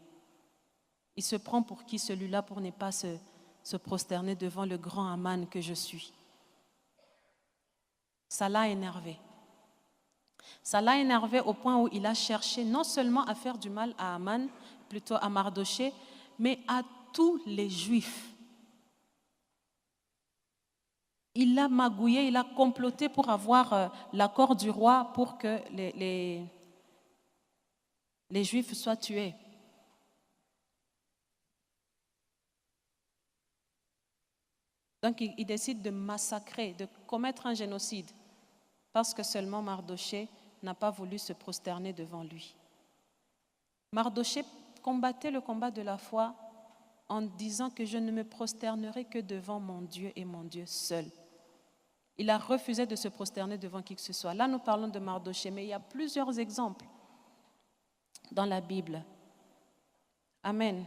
Il se prend pour qui celui-là pour ne pas se prosterner devant le grand Aman que je suis. Ça l'a énervé. Ça l'a énervé au point où il a cherché non seulement à faire du mal à Aman, plutôt à Mardochée, mais à tous les Juifs. Il l'a magouillé, il a comploté pour avoir l'accord du roi pour que les Juifs soient tués. Donc il décide de massacrer, de commettre un génocide, parce que seulement Mardochée n'a pas voulu se prosterner devant lui. Mardochée combattait le combat de la foi en disant que je ne me prosternerai que devant mon Dieu et mon Dieu seul. Il a refusé de se prosterner devant qui que ce soit. Là, nous parlons de Mardochée, mais il y a plusieurs exemples dans la Bible. Amen.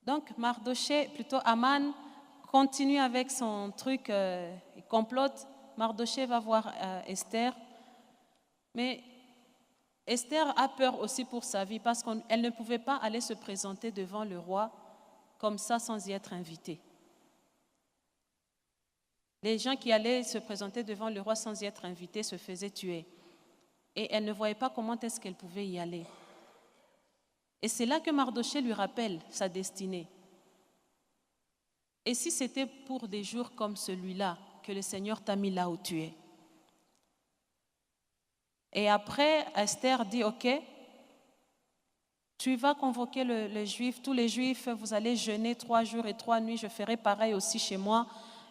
Donc, Mardochée, plutôt Aman, continue avec son truc, il complote. Mardochée va voir Esther, mais Esther a peur aussi pour sa vie parce qu'elle ne pouvait pas aller se présenter devant le roi comme ça sans y être invitée. Les gens qui allaient se présenter devant le roi sans y être invités se faisaient tuer. Et elle ne voyait pas comment est-ce qu'elle pouvait y aller. Et c'est là que Mardochée lui rappelle sa destinée. Et si c'était pour des jours comme celui-là que le Seigneur t'a mis là où tu es? Et après, Esther dit, ok, tu vas convoquer les Juifs, tous les Juifs, vous allez jeûner 3 jours et 3 nuits, je ferai pareil aussi chez moi.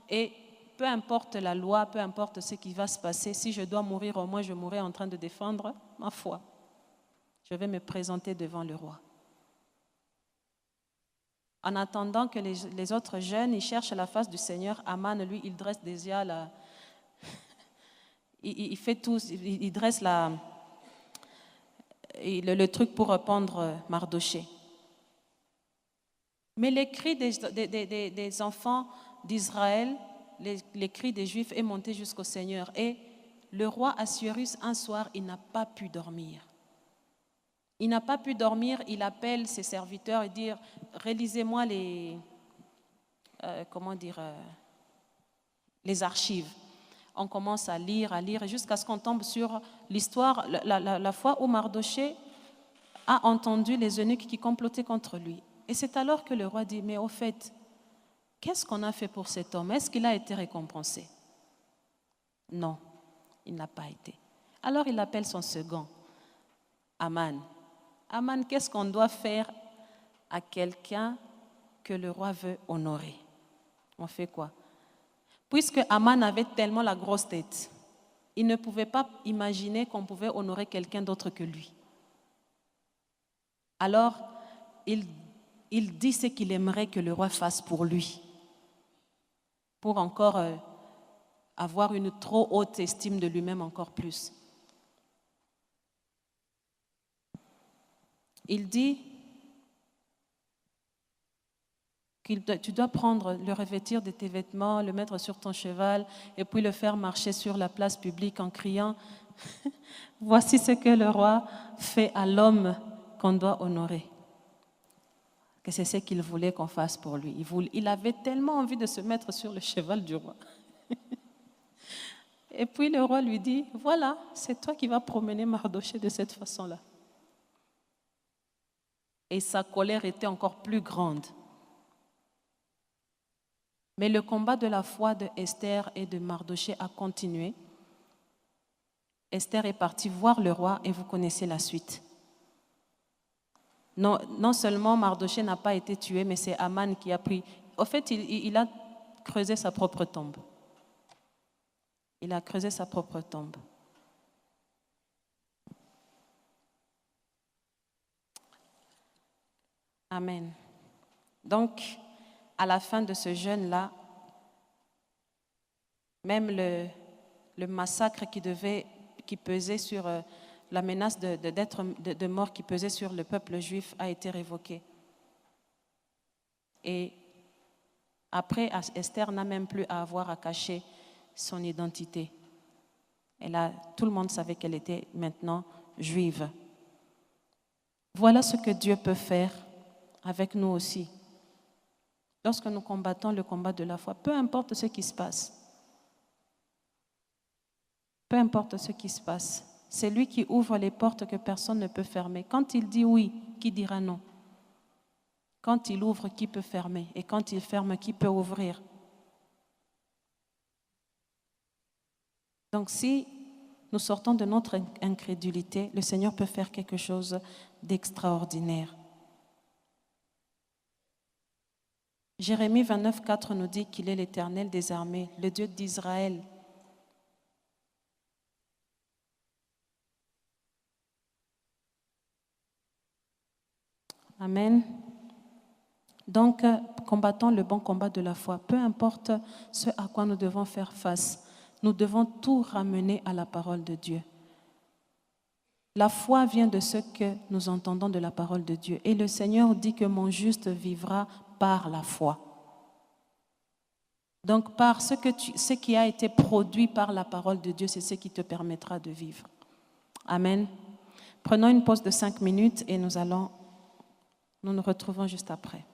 Et peu importe la loi, peu importe ce qui va se passer, si je dois mourir, au moins je mourrai en train de défendre ma foi. Je vais me présenter devant le roi. En attendant que les autres jeunes, ils cherchent la face du Seigneur, Aman, lui, il dresse déjà il fait tout, il dresse le truc pour répondre Mardochée. Mais les cris des enfants d'Israël, les cris des Juifs est monté jusqu'au Seigneur. Et le roi Assuérus, un soir, il n'a pas pu dormir. Il n'a pas pu dormir, il appelle ses serviteurs et dit, relisez-moi les archives. On commence à lire, jusqu'à ce qu'on tombe sur l'histoire, la fois où Mardochée a entendu les eunuques qui complotaient contre lui. Et c'est alors que le roi dit, mais au fait, qu'est-ce qu'on a fait pour cet homme? Est-ce qu'il a été récompensé? Non, il n'a pas été. Alors il appelle son second, Aman. Aman, qu'est-ce qu'on doit faire à quelqu'un que le roi veut honorer? On fait quoi? Puisque Aman avait tellement la grosse tête, il ne pouvait pas imaginer qu'on pouvait honorer quelqu'un d'autre que lui. Alors, il dit ce qu'il aimerait que le roi fasse pour lui, pour encore avoir une trop haute estime de lui-même encore plus. Il dit que tu dois prendre, le revêtir de tes vêtements, le mettre sur ton cheval et puis le faire marcher sur la place publique en criant « Voici ce que le roi fait à l'homme qu'on doit honorer ». Que c'est ce qu'il voulait qu'on fasse pour lui. Il avait tellement envie de se mettre sur le cheval du roi. Et puis le roi lui dit, voilà, c'est toi qui vas promener Mardochée de cette façon-là. Et sa colère était encore plus grande. Mais le combat de la foi de Esther et de Mardochée a continué. Esther est partie voir le roi et vous connaissez la suite. Non seulement Mardochée n'a pas été tué, mais c'est Aman qui a pris. Au fait, il a creusé sa propre tombe. Il a creusé sa propre tombe. Amen. Donc, à la fin de ce jeûne-là, même le massacre qui pesait sur la menace de mort qui pesait sur le peuple juif a été révoqué. Et après, Esther n'a même plus à avoir à cacher son identité. Tout le monde savait qu'elle était maintenant juive. Voilà ce que Dieu peut faire avec nous aussi. Lorsque nous combattons le combat de la foi, peu importe ce qui se passe. Peu importe ce qui se passe. C'est lui qui ouvre les portes que personne ne peut fermer. Quand il dit oui, qui dira non? Quand il ouvre, qui peut fermer? Et quand il ferme, qui peut ouvrir? Donc si nous sortons de notre incrédulité, le Seigneur peut faire quelque chose d'extraordinaire. Jérémie 29, 4 nous dit qu'il est l'Éternel des armées, le Dieu d'Israël. Amen. Donc, combattons le bon combat de la foi. Peu importe ce à quoi nous devons faire face, nous devons tout ramener à la parole de Dieu. La foi vient de ce que nous entendons de la parole de Dieu. Et le Seigneur dit que mon juste vivra par la foi. Donc, par ce qui a été produit par la parole de Dieu, c'est ce qui te permettra de vivre. Amen. Prenons une pause de 5 minutes et nous nous retrouvons juste après.